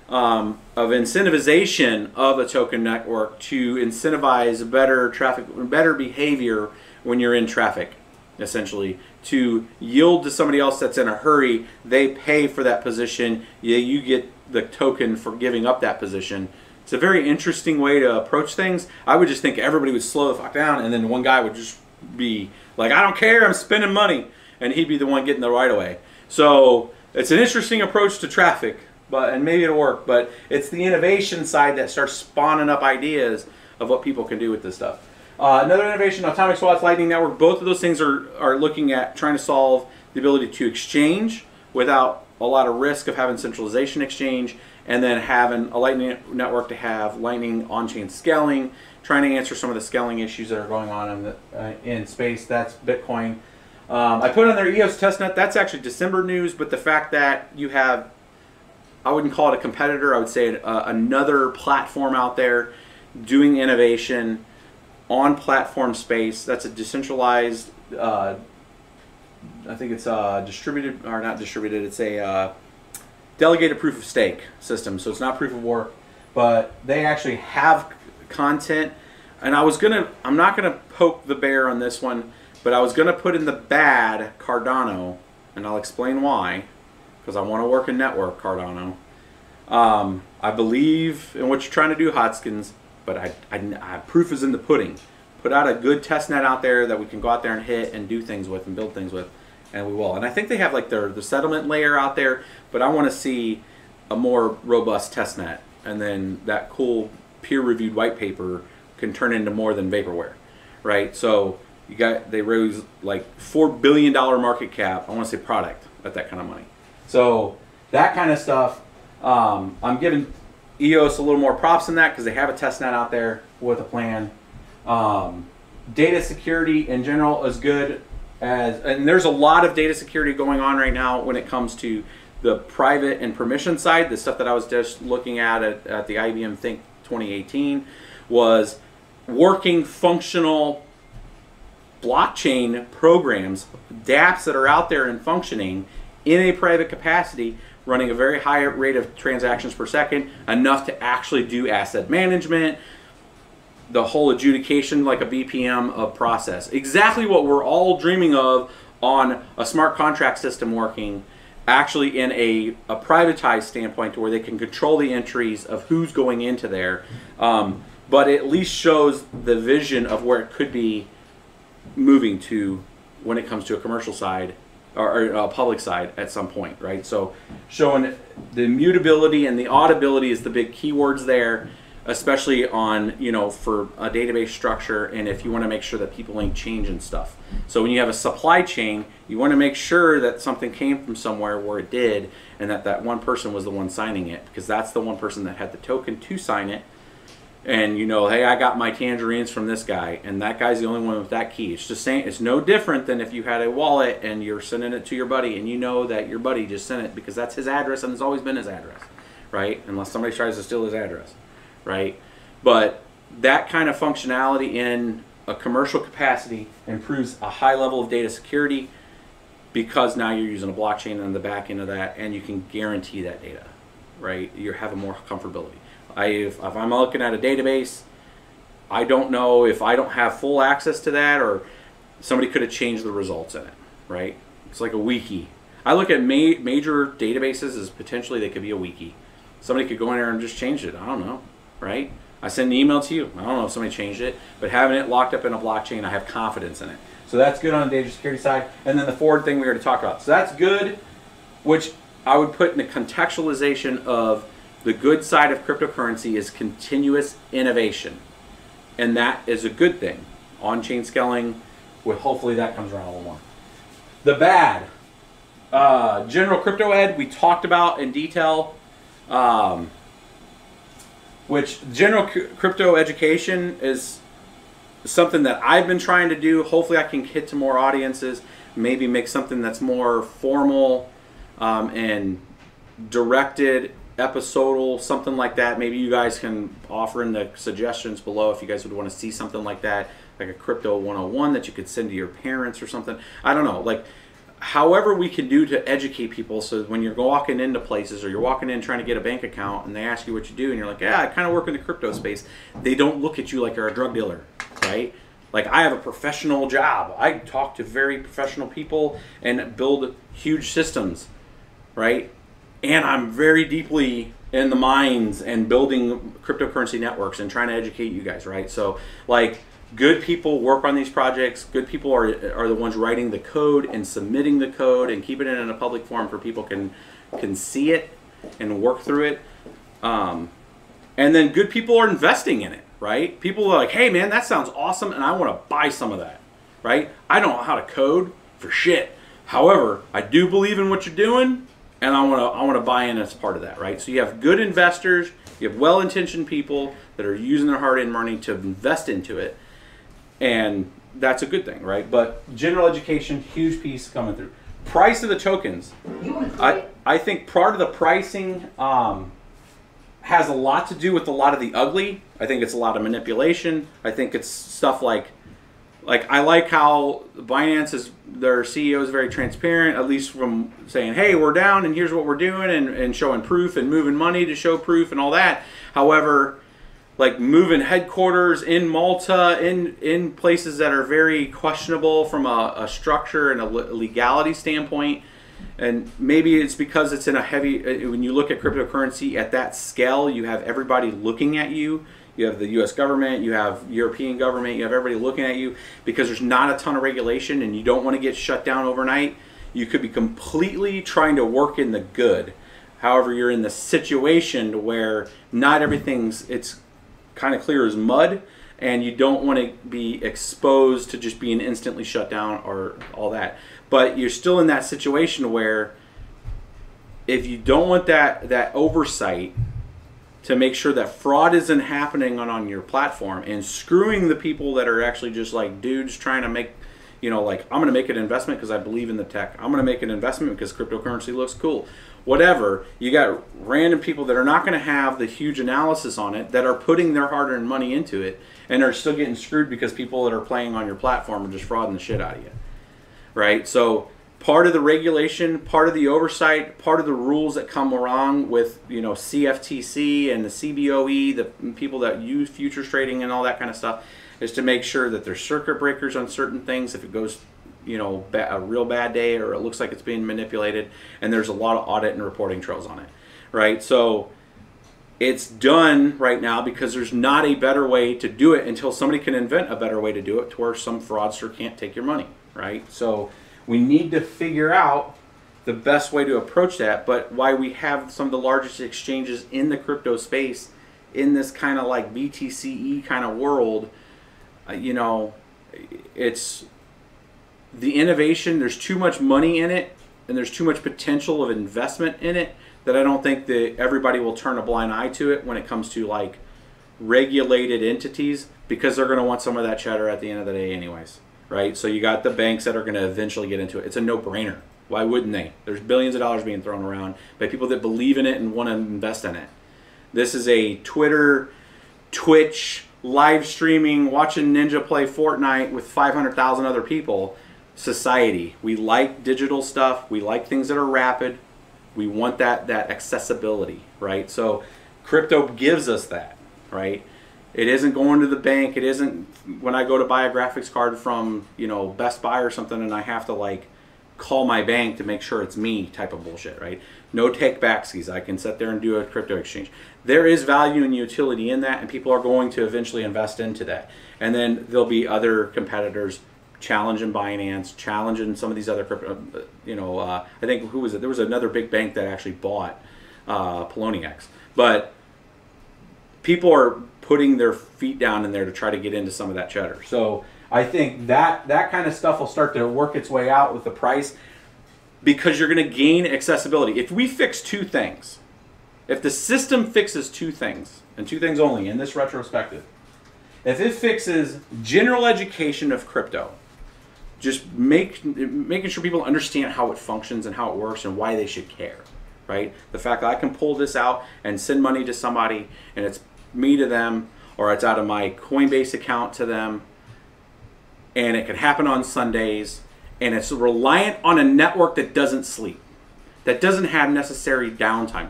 of incentivization of a token network to incentivize better traffic, better behavior when you're in traffic, essentially. To yield to somebody else that's in a hurry, they pay for that position. You get the token for giving up that position. It's a very interesting way to approach things. I would just think everybody would slow the fuck down, and then one guy would just be like, I don't care, I'm spending money. And he'd be the one getting the right of way. So it's an interesting approach to traffic, and maybe it'll work. But it's the innovation side that starts spawning up ideas of what people can do with this stuff. Another innovation, Atomic Swat's Lightning Network. Both of those things are looking at trying to solve the ability to exchange without a lot of risk of having centralization exchange, and then having a Lightning network to have Lightning on-chain scaling, trying to answer some of the scaling issues that are going on in space. That's Bitcoin. I put on their EOS testnet. That's actually December news, but the fact that you have, I wouldn't call it a competitor, I would say another platform out there doing innovation on platform space. That's a decentralized, I think it's distributed, or not distributed, it's a delegated proof of stake system. So it's not proof of work, but they actually have content. And I'm not gonna poke the bear on this one, but I was gonna put in the bad Cardano, and I'll explain why, because I want to work in network Cardano. I believe in what you're trying to do, Hotskins, but proof is in the pudding. Put out a good test net out there that we can go out there and hit and do things with and build things with, and we will. And I think they have like the settlement layer out there, but I want to see a more robust test net, and then that cool peer-reviewed white paper can turn into more than vaporware, right? So they raised like $4 billion market cap. I want to say product at that kind of money. So that kind of stuff, I'm giving EOS a little more props in that because they have a test net out there with a plan. Data security in general is good, and there's a lot of data security going on right now when it comes to the private and permission side. The stuff that I was just looking at the IBM Think 2018 was working functional blockchain programs, dApps that are out there and functioning in a private capacity, running a very high rate of transactions per second, enough to actually do asset management, the whole adjudication, like a BPM of process. Exactly what we're all dreaming of on a smart contract system working, actually in a privatized standpoint, to where they can control the entries of who's going into there, but it at least shows the vision of where it could be moving to when it comes to a commercial side or a public side at some point, right? So showing the immutability and the auditability is the big keywords there, especially on, for a database structure, and if you want to make sure that people ain't changing stuff. So when you have a supply chain, you want to make sure that something came from somewhere where it did, and that one person was the one signing it, because that's the one person that had the token to sign it. And hey, I got my tangerines from this guy, and that guy's the only one with that key. It's just saying, it's no different than if you had a wallet and you're sending it to your buddy, and you know that your buddy just sent it because that's his address and it's always been his address, right? Unless somebody tries to steal his address, right? But that kind of functionality in a commercial capacity improves a high level of data security, because now you're using a blockchain on the back end of that, and you can guarantee that data, right? You have a more comfortability. If I'm looking at a database, I don't know if I don't have full access to that, or somebody could have changed the results in it, right? It's like a wiki. I look at major databases as potentially they could be a wiki. Somebody could go in there and just change it. I don't know, right? I send an email to you. I don't know if somebody changed it, but having it locked up in a blockchain, I have confidence in it. So that's good on the data security side. And then the forward thing we already talked about. So that's good, which I would put in the contextualization of the good side of cryptocurrency is continuous innovation. And that is a good thing. On-chain scaling, with hopefully that comes around a little more. The bad. General crypto ed, we talked about in detail. Which general crypto education is something that I've been trying to do. Hopefully I can hit to more audiences, maybe make something that's more formal and directed, episodal, something like that. Maybe you guys can offer in the suggestions below if you guys would want to see something like that, like a crypto 101 that you could send to your parents or something. I don't know, like however we can do to educate people, so when you're walking into places or you're walking in trying to get a bank account and they ask you what you do and you're like, yeah, I kind of work in the crypto space, they don't look at you like you're a drug dealer, right? Like, I have a professional job. I talk to very professional people and build huge systems, right? And I'm very deeply in the mines and building cryptocurrency networks and trying to educate you guys, right? So, like, good people work on these projects. Good people are the ones writing the code and submitting the code and keeping it in a public forum for people can see it and work through it. And then good people are investing in it, right? People are like, hey man, that sounds awesome and I want to buy some of that, right? I don't know how to code for shit. However, I do believe in what you're doing and I want to buy in as part of that, right? So you have good investors, you have well-intentioned people that are using their hard-earned money to invest into it. And that's a good thing, right? But general education, huge piece coming through. Price of the tokens. I think part of the pricing has a lot to do with a lot of the ugly. I think it's a lot of manipulation. I think it's stuff like I like how Binance their CEO is very transparent, at least from saying, hey, we're down and here's what we're doing and showing proof and moving money to show proof and all that. However, like moving headquarters in Malta, in places that are very questionable from a structure and a legality standpoint. And maybe it's because it's in a heavy, when you look at cryptocurrency at that scale, you have everybody looking at you. You have the US government, you have European government, you have everybody looking at you because there's not a ton of regulation and you don't want to get shut down overnight. You could be completely trying to work in the good. However, you're in the situation where not everything's, it's kind of clear as mud, and you don't want to be exposed to just being instantly shut down or all that. But you're still in that situation where if you don't want that oversight to make sure that fraud isn't happening on your platform and screwing the people that are actually just like dudes trying to make, like, I'm going to make an investment because I believe in the tech. I'm going to make an investment because cryptocurrency looks cool. Whatever, you got random people that are not going to have the huge analysis on it, that are putting their hard-earned money into it, and are still getting screwed because people that are playing on your platform are just frauding the shit out of you, right? So part of the regulation, part of the oversight, part of the rules that come along with CFTC and the CBOE, the people that use futures trading and all that kind of stuff, is to make sure that there's circuit breakers on certain things if it goes a real bad day or it looks like it's being manipulated, and there's a lot of audit and reporting trails on it, right? So it's done right now because there's not a better way to do it until somebody can invent a better way to do it to where some fraudster can't take your money, right? So we need to figure out the best way to approach that, but why we have some of the largest exchanges in the crypto space in this kind of like BTCE kind of world, it's the innovation, there's too much money in it and there's too much potential of investment in it that I don't think that everybody will turn a blind eye to it when it comes to like regulated entities, because they're going to want some of that cheddar at the end of the day anyways, right? So you got the banks that are going to eventually get into it. It's a no-brainer. Why wouldn't they? There's billions of dollars being thrown around by people that believe in it and want to invest in it. This is a Twitter, Twitch, live streaming, watching Ninja play Fortnite with 500,000 other people society. We like digital stuff. We like things that are rapid. We want that accessibility, right? So crypto gives us that, right? It isn't going to the bank. It isn't when I go to buy a graphics card from, Best Buy or something and I have to like call my bank to make sure it's me type of bullshit, right? No take backsies. I can sit there and do a crypto exchange. There is value and utility in that, and people are going to eventually invest into that. And then there'll be other competitors challenging Binance, challenging some of these other crypto, I think, who was it? There was another big bank that actually bought Poloniex. But people are putting their feet down in there to try to get into some of that cheddar. So I think that kind of stuff will start to work its way out with the price, because you're going to gain accessibility. If we fix two things, if the system fixes two things, and two things only in this retrospective, if it fixes general education of crypto, just making sure people understand how it functions and how it works and why they should care, right? The fact that I can pull this out and send money to somebody and it's me to them, or it's out of my Coinbase account to them, and it can happen on Sundays, and it's reliant on a network that doesn't sleep, that doesn't have necessary downtime,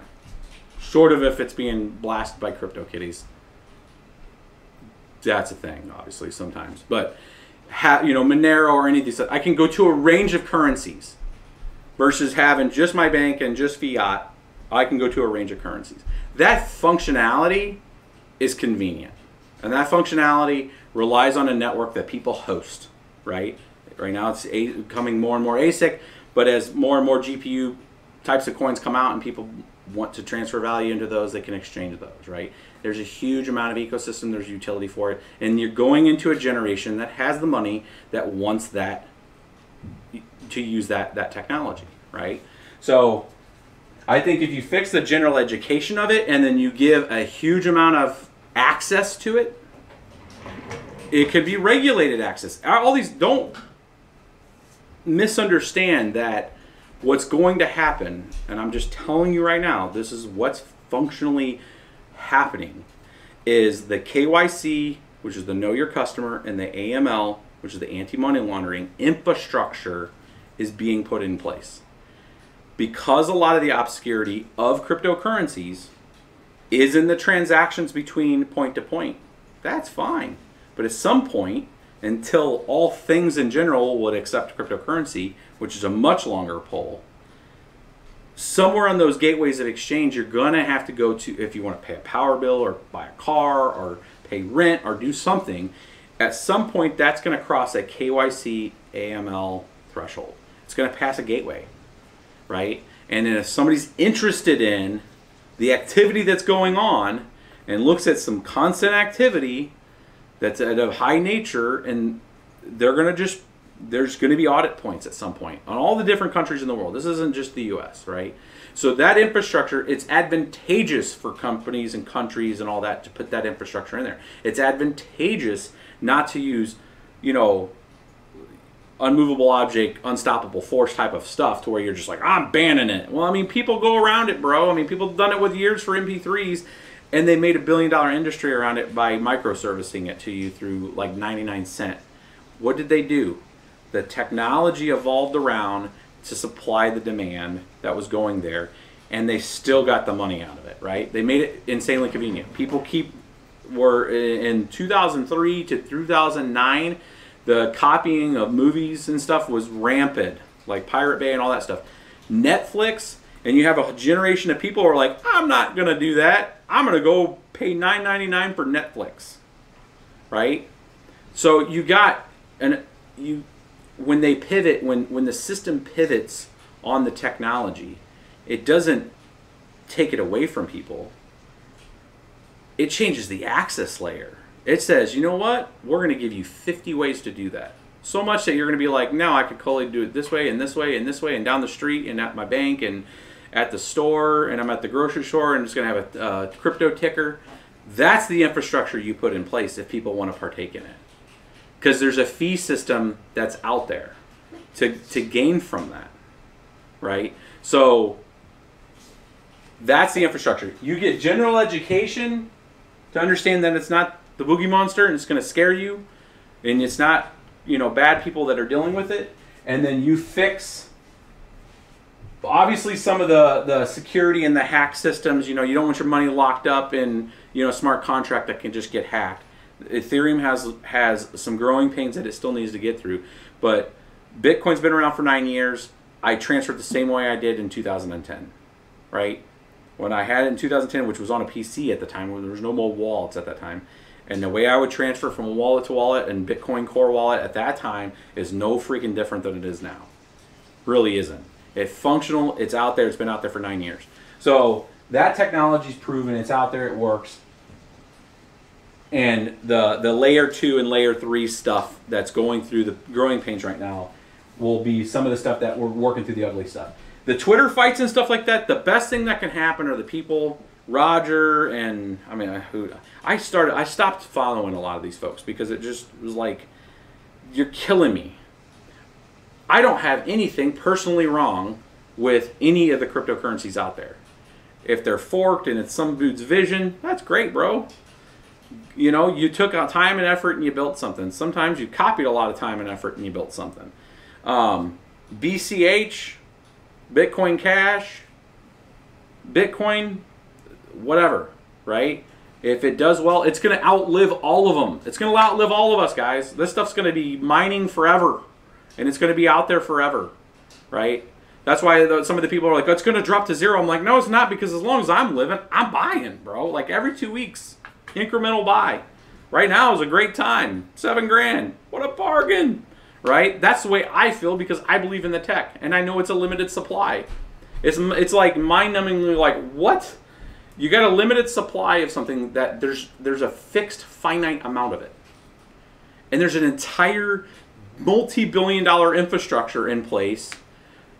short of if it's being blasted by crypto kitties. That's a thing, obviously, sometimes. But, you know, Monero or any of these, I can go to a range of currencies versus having just my bank and just fiat. I can go to a range of currencies. That functionality is convenient. And that functionality relies on a network that people host, right? Right now it's becoming more and more ASIC, but as more and more GPU types of coins come out and people want to transfer value into those, they can exchange those, right? There's a huge amount of ecosystem, there's utility for it, and you're going into a generation that has the money that wants that, to use that technology, right? So I think if you fix the general education of it and then you give a huge amount of access to it, it could be regulated access. All these, don't misunderstand that what's going to happen, and I'm just telling you right now, this is what's functionally happening, is the KYC, which is the Know Your Customer, and the AML, which is the anti-money laundering infrastructure, is being put in place. Because a lot of the obscurity of cryptocurrencies is in the transactions between point to point. That's fine. But at some point, until all things in general would accept cryptocurrency, which is a much longer pull, somewhere on those gateways of exchange, you're going to have to go to, if you want to pay a power bill or buy a car or pay rent or do something, at some point that's going to cross a KYC AML threshold. It's going to pass a gateway, right? And then if somebody's interested in the activity that's going on and looks at some constant activity that's at a high nature, and they're going to just, there's going to be audit points at some point on all the different countries in the world. This isn't just the US, right? So that infrastructure, it's advantageous for companies and countries and all that to put that infrastructure in there. It's advantageous not to use, you know, unmovable object, unstoppable force type of stuff to where you're just like, I'm banning it. Well, I mean, people go around it, bro. I mean, people have done it with years for MP3s, and they made $1 billion industry around it by microservicing it to you through like 99 cent. What did they do? The technology evolved around to supply the demand that was going there, and they still got the money out of it, right? They made it insanely convenient. People were in 2003 to 2009, the copying of movies and stuff was rampant, like Pirate Bay and all that stuff. Netflix, and you have a generation of people who are like, I'm not going to do that. I'm going to go pay $9.99 for Netflix, right? So you got, when they pivot, when the system pivots on the technology, it doesn't take it away from people. It changes the access layer. It says, you know what? We're going to give you 50 ways to do that. So much that you're going to be like, no, I could totally do it this way and this way and this way and down the street and at my bank and at the store, and I'm at the grocery store and it's going to have a crypto ticker. That's the infrastructure you put in place if people want to partake in it. Because there's a fee system that's out there to gain from that, right? So that's the infrastructure. You get general education to understand that it's not the boogie monster and it's going to scare you, and it's not, you know, bad people that are dealing with it. And then you fix, obviously, some of the security and the hack systems. You know, you don't want your money locked up in, you know, a smart contract that can just get hacked. Ethereum has some growing pains that it still needs to get through, but Bitcoin's been around for 9 years. I transferred the same way I did in 2010, right? When I had it in 2010, which was on a PC at the time, where there was no more wallets at that time, and the way I would transfer from wallet to wallet and Bitcoin Core wallet at that time is no freaking different than it is now. Really isn't. It's functional. It's out there. It's been out there for 9 years. So that technology's proven. It's out there. It works. And the layer 2 and layer 3 stuff that's going through the growing pains right now will be some of the stuff that we're working through, the ugly stuff. The Twitter fights and stuff like that, the best thing that can happen are the people, Roger and, I mean, I stopped following a lot of these folks because it just was like, you're killing me. I don't have anything personally wrong with any of the cryptocurrencies out there. If they're forked and it's some dude's vision, that's great, bro. You know, you took out time and effort and you built something. Sometimes you copied a lot of time and effort and you built something. BCH, Bitcoin Cash, Bitcoin, whatever, right? If it does well, it's going to outlive all of them. It's going to outlive all of us, guys. This stuff's going to be mining forever, and it's going to be out there forever, right? That's why some of the people are like, oh, it's going to drop to zero. I'm like, no, it's not, because as long as I'm living, I'm buying, bro. Like every 2 weeks, incremental buy. Right now is a great time. 7 grand. What a bargain, right? That's the way I feel because I believe in the tech, and I know it's a limited supply. It's like mind-numbingly like, what? You got a limited supply of something that there's a fixed finite amount of it. And there's an entire multi-billion-dollar infrastructure in place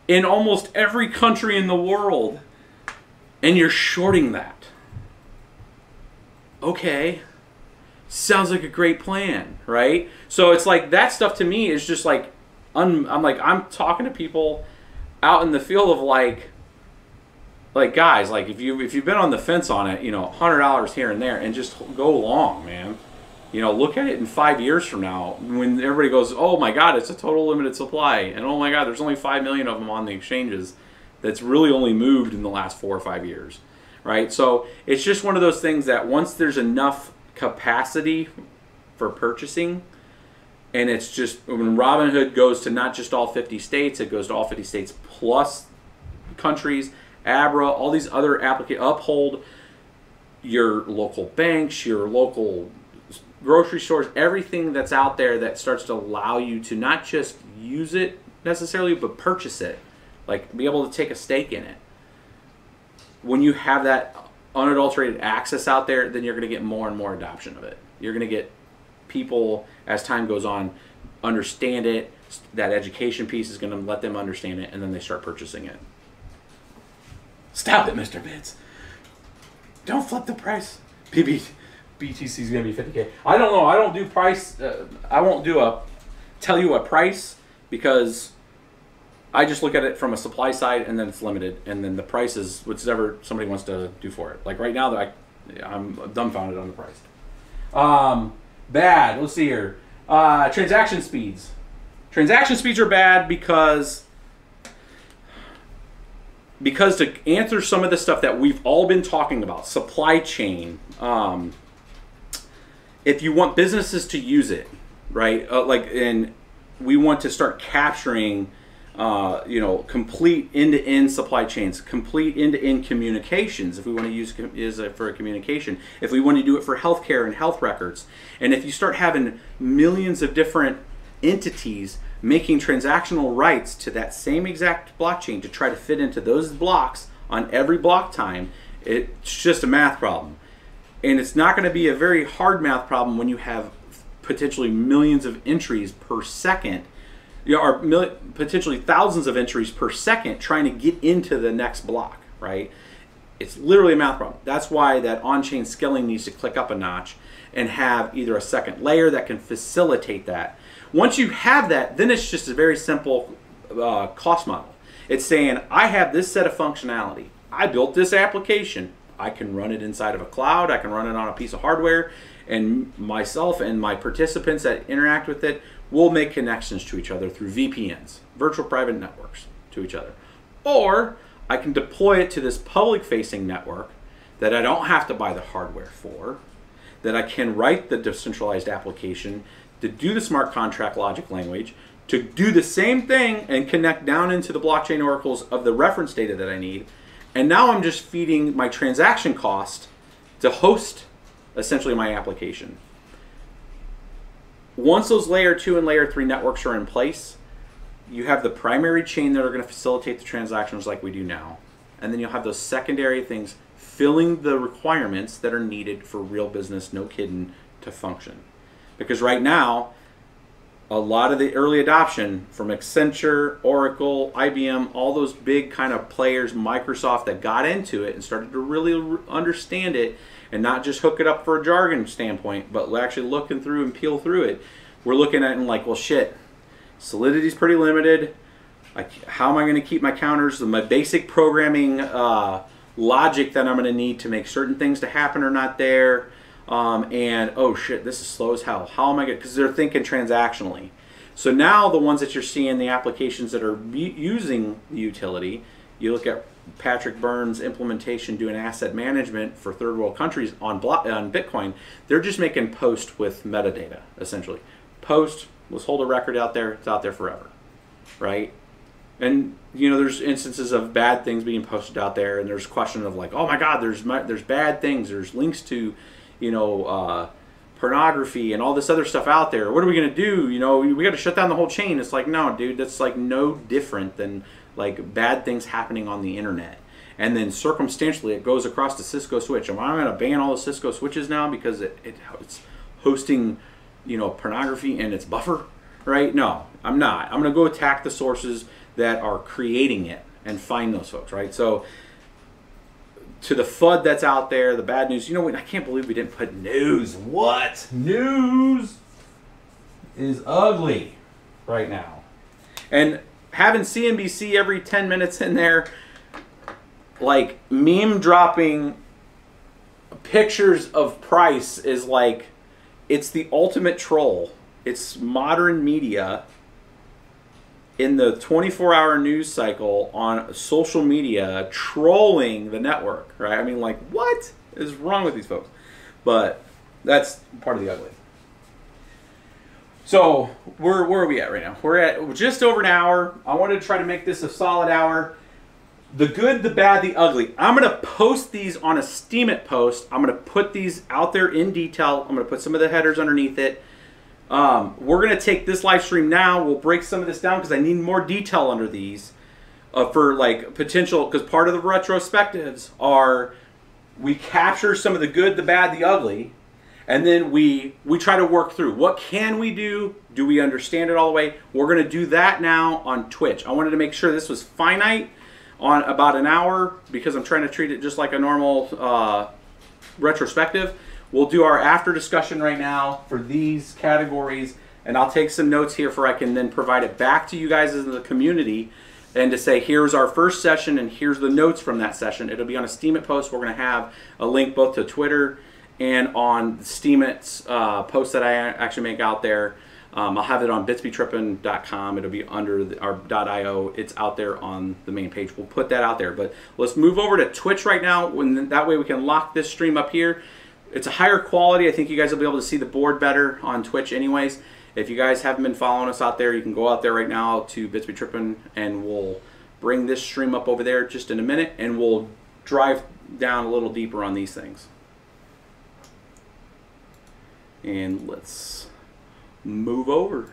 in almost every country in the world. And you're shorting that. Okay. Sounds like a great plan, right? So it's like that stuff to me is just like, I'm talking to people out in the field of like guys, like if you've been on the fence on it, you know, $100 here and there, and just go long, man. You know, look at it in 5 years from now when everybody goes, oh my God, it's a total limited supply, and oh my God, there's only 5 million of them on the exchanges. That's really only moved in the last 4 or 5 years, right? So it's just one of those things that once there's enough capacity for purchasing, and it's just when Robinhood goes to not just all 50 states, it goes to all 50 states plus countries. Abra, all these other applications, Uphold, your local banks, your local grocery stores, everything that's out there that starts to allow you to not just use it necessarily, but purchase it, like be able to take a stake in it. When you have that unadulterated access out there, then you're going to get more and more adoption of it. You're going to get people, as time goes on, understand it. That education piece is going to let them understand it, and then they start purchasing it. Stop it, Mr. Bits. Don't flip the price. BTC is going to be 50K. I don't know. I don't do price. I won't tell you a price because I just look at it from a supply side, and then it's limited. And then the price is whatever somebody wants to do for it. Like right now, I'm dumbfounded on the price. Bad. Let's see here. Transaction speeds. Transaction speeds are bad because to answer some of the stuff that we've all been talking about, supply chain, if you want businesses to use it, right? And we want to start capturing, complete end-to-end supply chains, complete end-to-end communications. If we want to use it for a communication, if we want to do it for healthcare and health records, and if you start having millions of different entities making transactional rights to that same exact blockchain to try to fit into those blocks on every block time, it's just a math problem. And it's not going to be a very hard math problem when you have potentially millions of entries per second, or potentially thousands of entries per second trying to get into the next block, right? It's literally a math problem. That's why that on-chain scaling needs to click up a notch and have either a second layer that can facilitate that. Once you have that, then it's just a very simple cost model. It's saying, I have this set of functionality. I built this application. I can run it inside of a cloud. I can run it on a piece of hardware. And myself and my participants that interact with it will make connections to each other through VPNs, virtual private networks, to each other. Or I can deploy it to this public-facing network that I don't have to buy the hardware for, that I can write the decentralized application to do the smart contract logic language, to do the same thing and connect down into the blockchain oracles of the reference data that I need. And now I'm just feeding my transaction cost to host essentially my application. Once those layer 2 and layer 3 networks are in place, you have the primary chain that are going to facilitate the transactions like we do now. And then you'll have those secondary things filling the requirements that are needed for real business, no kidding, to function. Because right now, a lot of the early adoption from Accenture, Oracle, IBM, all those big kind of players, Microsoft, that got into it and started to really understand it and not just hook it up for a jargon standpoint, but actually looking through and peel through it. We're looking at it and like, well, shit, Solidity's pretty limited. How am I going to keep my counters, my basic programming logic that I'm going to need to make certain things to happen are not there. And oh shit, this is slow as hell. How am I going to, because they're thinking transactionally. So now the ones that you're seeing, the applications that are using the utility, you look at Patrick Burns implementation doing asset management for third world countries on Bitcoin, they're just making post with metadata, essentially. Post, let's hold a record out there, it's out there forever, right? And you know, there's instances of bad things being posted out there, and there's question of like, oh my God, there's bad things, there's links to, you know, pornography and all this other stuff out there. What are we gonna do? You know, we got to shut down the whole chain. It's like, no, dude, that's like no different than like bad things happening on the internet. And then circumstantially, it goes across the Cisco switch. Am I gonna ban all the Cisco switches now because it's hosting, you know, pornography in its buffer, right? No, I'm not. I'm gonna go attack the sources that are creating it and find those folks, right? So to the FUD that's out there, the bad news, you know what, I can't believe we didn't put news. What? News is ugly right now. And having CNBC every 10 minutes in there, like meme dropping pictures of price is like, it's the ultimate troll. It's modern media in the 24-hour news cycle on social media trolling the network, right? I mean, like, what is wrong with these folks? But that's part of the ugly. So where are we at right now? We're at just over an hour. I wanted to try to make this a solid hour. The good, the bad, the ugly. I'm going to post these on a Steemit post. I'm going to put these out there in detail. I'm going to put some of the headers underneath it. We're going to take this live stream now. We'll break some of this down because I need more detail under these for like potential, because part of the retrospectives are we capture some of the good, the bad, the ugly, and then we try to work through what can we do? Do we understand it all the way? We're going to do that now on Twitch. I wanted to make sure this was finite on about an hour because I'm trying to treat it just like a normal retrospective. We'll do our after discussion right now for these categories, and I'll take some notes here for I can then provide it back to you guys in the community and to say, here's our first session and here's the notes from that session. It'll be on a Steemit post. We're going to have a link both to Twitter and on Steemit's post that I actually make out there. I'll have it on bitsbetrippin.com. It'll be under our .io. It's out there on the main page. We'll put that out there. But let's move over to Twitch right now. That way we can lock this stream up here. It's a higher quality. I think you guys will be able to see the board better on Twitch anyways. If you guys haven't been following us out there, you can go out there right now to bitsbetrippin, and we'll bring this stream up over there just in a minute, and we'll drive down a little deeper on these things. And let's move over.